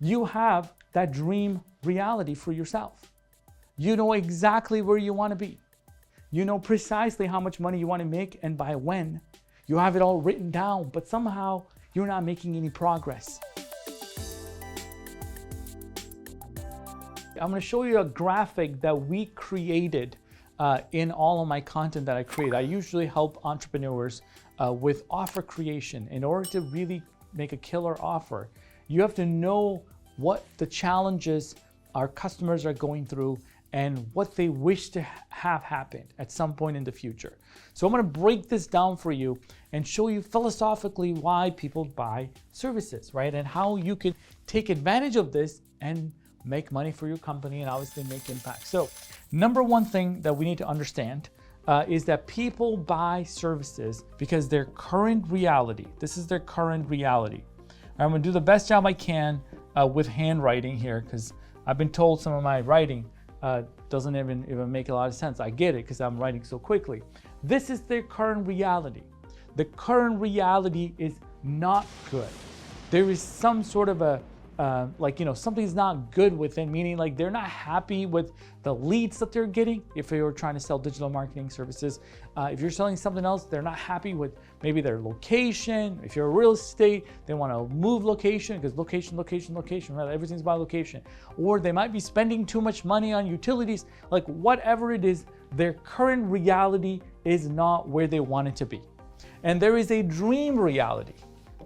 You have that dream reality for yourself. You know exactly where you want to be. You know precisely how much money you want to make and by when. You have it all written down, but somehow you're not making any progress. I'm going to show you a graphic that we created in all of my content that I create. I usually help entrepreneurs with offer creation. In order to really make a killer offer, you have to know what the challenges our customers are going through and what they wish to have happen at some point in the future. So I'm going to break this down for you and show you philosophically why people buy services, right? And how you can take advantage of this and make money for your company and obviously make impact. So number one thing that we need to understand is that people buy services because their current reality, this is their current reality. I'm going to do the best job I can with handwriting here, because I've been told some of my writing doesn't even make a lot of sense. I get it because I'm writing so quickly. This is their current reality. The current reality is not good. There is some sort of a something's not good within, meaning like they're not happy with the leads that they're getting. If you're trying to sell digital marketing services, if you're selling something else, they're not happy with maybe their location. If you're real estate, they want to move location because location, right? Everything's about location. Or they might be spending too much money on utilities, like whatever it is, their current reality is not where they want it to be. And there is a dream reality.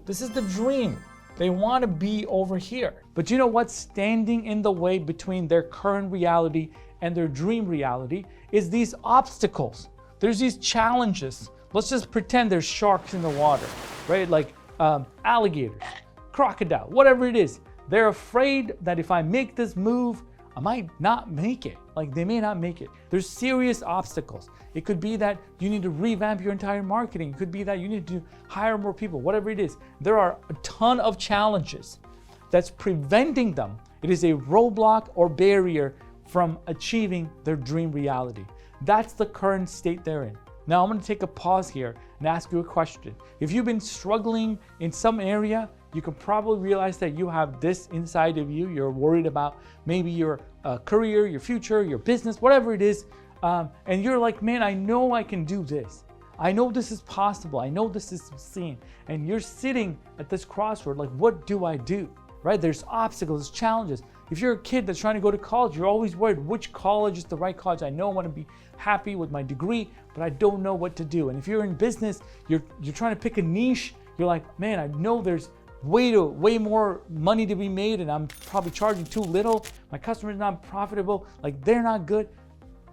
This is the dream. They want to be over here. But you know what's standing in the way between their current reality and their dream reality is these obstacles. There's these challenges. Let's just pretend there's sharks in the water, right? Like alligators, crocodile, whatever it is. They're afraid that if I make this move, I might not make it. Like they may not make it. There's serious obstacles. It could be that you need to revamp your entire marketing. It could be that you need to hire more people, whatever it is. There are a ton of challenges that's preventing them. It is a roadblock or barrier from achieving their dream reality. That's the current state they're in. Now I'm going to take a pause here and ask you a question. If you've been struggling in some area, you can probably realize that you have this inside of you. You're worried about maybe your career, your future, your business, whatever it is. And you're like, man, I know I can do this. I know this is possible. I know this is seen. And you're sitting at this crossroad, like, what do I do? Right? There's obstacles, challenges. If you're a kid that's trying to go to college, you're always worried, which college is the right college? I know I want to be happy with my degree, but I don't know what to do. And if you're in business, you're trying to pick a niche. You're like, man, I know there's way more money to be made and I'm probably charging too little. My customer's not profitable. Like they're not good.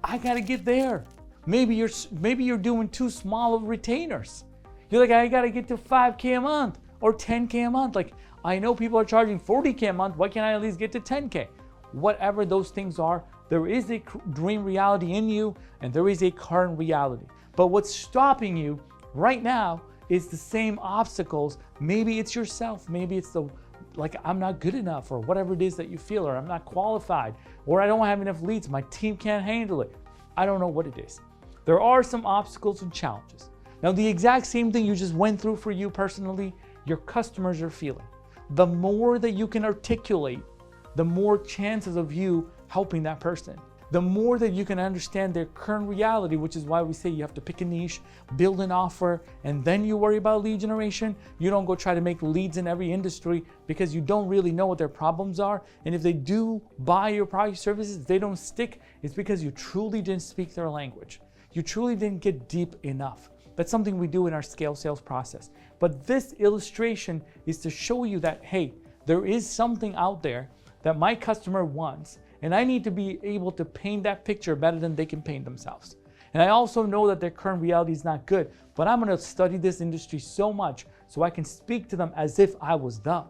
I got to get there. Maybe you're doing too small of retainers. You're like, I got to get to 5K a month or 10K a month. Like I know people are charging 40K a month. Why can't I at least get to 10K? Whatever those things are, there is a dream reality in you and there is a current reality. But what's stopping you right now is the same obstacles. Maybe it's yourself. Maybe it's I'm not good enough or whatever it is that you feel, or I'm not qualified, or I don't have enough leads. My team can't handle it. I don't know what it is. There are some obstacles and challenges. Now, the exact same thing you just went through for you personally, your customers are feeling. The more that you can articulate, the more chances of you helping that person. The more that you can understand their current reality, which is why we say you have to pick a niche, build an offer, and then you worry about lead generation. You don't go try to make leads in every industry because you don't really know what their problems are. And if they do buy your product services, they don't stick, it's because you truly didn't speak their language. You truly didn't get deep enough. That's something we do in our scale sales process. But this illustration is to show you that, hey, there is something out there that my customer wants, and I need to be able to paint that picture better than they can paint themselves. And I also know that their current reality is not good, but I'm going to study this industry so much so I can speak to them as if I was them,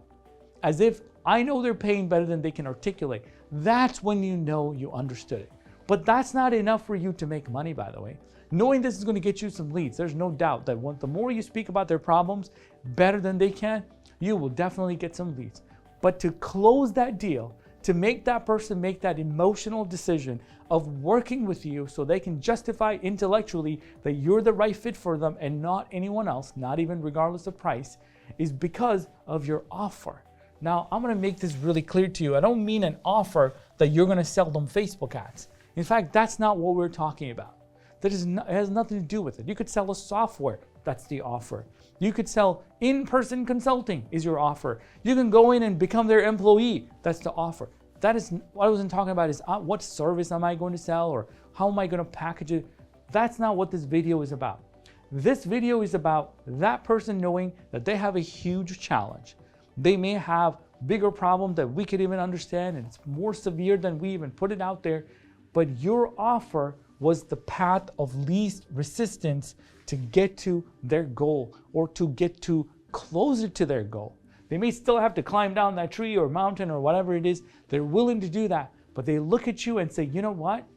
as if I know their pain better than they can articulate. That's when you know you understood it. But that's not enough for you to make money, by the way. Knowing this is going to get you some leads, there's no doubt that the more you speak about their problems better than they can, you will definitely get some leads. But to close that deal, to make that person make that emotional decision of working with you so they can justify intellectually that you're the right fit for them and not anyone else, not even regardless of price, is because of your offer. Now, I'm gonna make this really clear to you. I don't mean an offer that you're gonna sell them Facebook ads. In fact, that's not what we're talking about. It has nothing to do with it. You could sell a software, that's the offer. You could sell in-person consulting is your offer. You can go in and become their employee, that's the offer. That is, what I wasn't talking about is what service am I going to sell or how am I gonna package it? That's not what this video is about. This video is about that person knowing that they have a huge challenge. They may have bigger problem that we could even understand and it's more severe than we even put it out there, but your offer was the path of least resistance to get to their goal or to get to closer to their goal. They may still have to climb down that tree or mountain or whatever it is. They're willing to do that, but they look at you and say, you know what?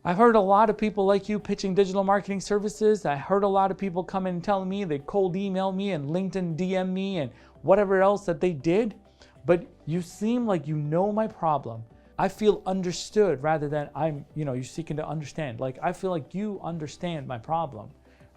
I've heard a lot of people like you pitching digital marketing services. I heard a lot of people come in and tell me, they cold email me and LinkedIn DM me and whatever else that they did, but you seem like you know my problem. I feel understood rather than you're seeking to understand. Like I feel like you understand my problem,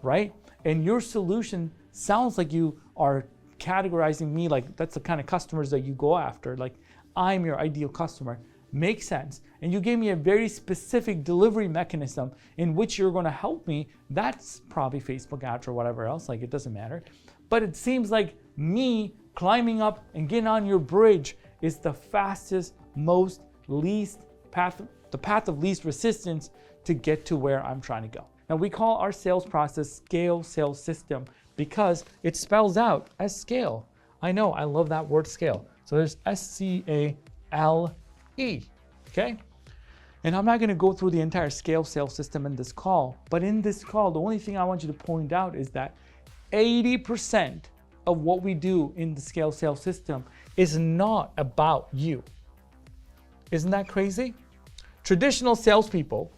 right? And your solution sounds like you are categorizing me like that's the kind of customers that you go after. Like I'm your ideal customer. Makes sense. And you gave me a very specific delivery mechanism in which you're going to help me. That's probably Facebook ads or whatever else, like it doesn't matter. But it seems like me climbing up and getting on your bridge is the fastest, the path of least resistance to get to where I'm trying to go. Now we call our sales process Scale Sales System because it spells out as scale. I know, I love that word scale. So there's SCALE, okay? And I'm not gonna go through the entire Scale Sales System in this call, but in this call, the only thing I want you to point out is that 80% of what we do in the Scale Sales System is not about you. Isn't that crazy? Traditional salespeople,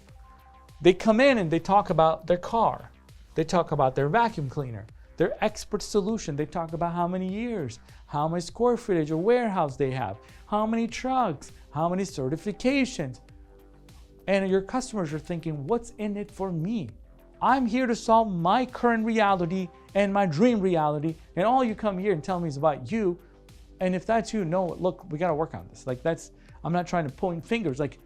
they come in and they talk about their car. They talk about their vacuum cleaner, their expert solution. They talk about how many years, how much square footage or warehouse they have, how many trucks, how many certifications. And your customers are thinking, what's in it for me? I'm here to solve my current reality and my dream reality. And all you come here and tell me is about you. And if that's you, no, look, we got to work on this. Like I'm not trying to point fingers. Like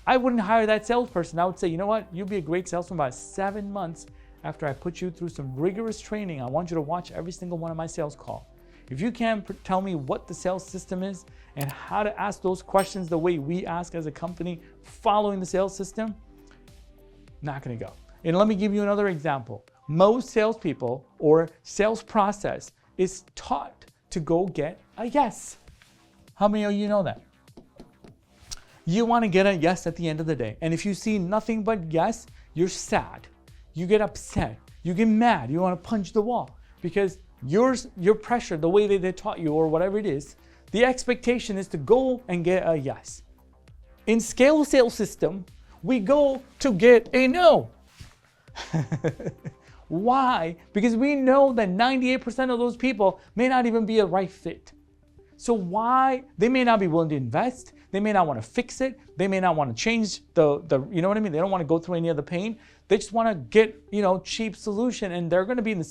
I wouldn't hire that salesperson. I would say, you know what? You'll be a great salesman by 7 months after I put you through some rigorous training. I want you to watch every single one of my sales calls. If you can't tell me what the sales system is and how to ask those questions the way we ask as a company following the sales system, not going to go. And let me give you another example. Most salespeople or sales process is taught to go get a yes. How many of you know that? You want to get a yes at the end of the day. And if you see nothing but yes, you're sad. You get upset. You get mad. You want to punch the wall because your pressure, the way that they taught you or whatever it is, the expectation is to go and get a yes. In Scale Sales System, we go to get a no. Why? Because we know that 98% of those people may not even be a right fit. So why? They may not be willing to invest. They may not want to fix it. They may not want to change the you know what I mean? They don't want to go through any of the pain. They just want to get, cheap solution, and they're going to be in the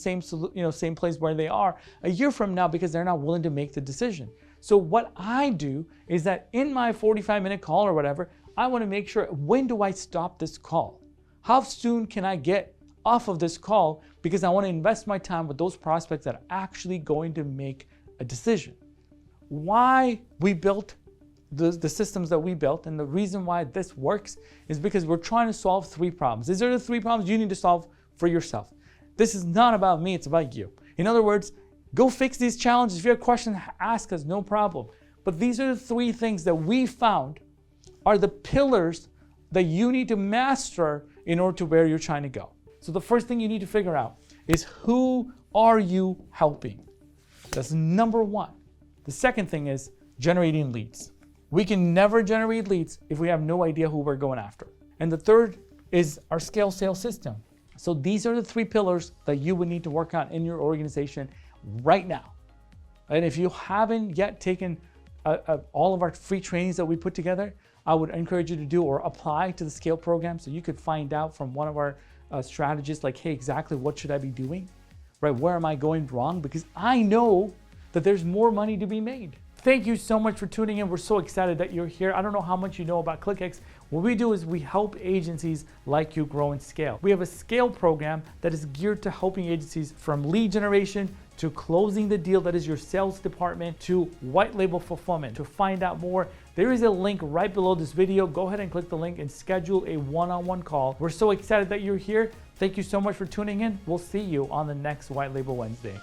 same place where they are a year from now because they're not willing to make the decision. So what I do is that in my 45-minute call or whatever, I want to make sure, when do I stop this call? How soon can I get off of this call? Because I want to invest my time with those prospects that are actually going to make a decision. Why we built the systems that we built, and the reason why this works is because we're trying to solve 3 problems. These are the 3 problems you need to solve for yourself. This is not about me, it's about you. In other words, go fix these challenges. If you have a question, ask us, no problem. But these are the 3 things that we found are the pillars that you need to master in order to where you're trying to go. So the first thing you need to figure out is, who are you helping? That's number 1. The second thing is generating leads. We can never generate leads if we have no idea who we're going after. And the third is our Scale Sales System. So these are the 3 pillars that you would need to work on in your organization right now. And if you haven't yet taken all of our free trainings that we put together, I would encourage you to do or apply to the Scale program so you could find out from one of our strategists, like, hey, exactly what should I be doing, right? Where am I going wrong? Because I know that there's more money to be made. Thank you so much for tuning in. We're so excited that you're here. I don't know how much you know about ClickX. What we do is we help agencies like you grow and scale. We have a scale program that is geared to helping agencies from lead generation to closing the deal that is your sales department to white label fulfillment. To find out more, there is a link right below this video. Go ahead and click the link and schedule a one-on-one call. We're so excited that you're here. Thank you so much for tuning in. We'll see you on the next White Label Wednesday.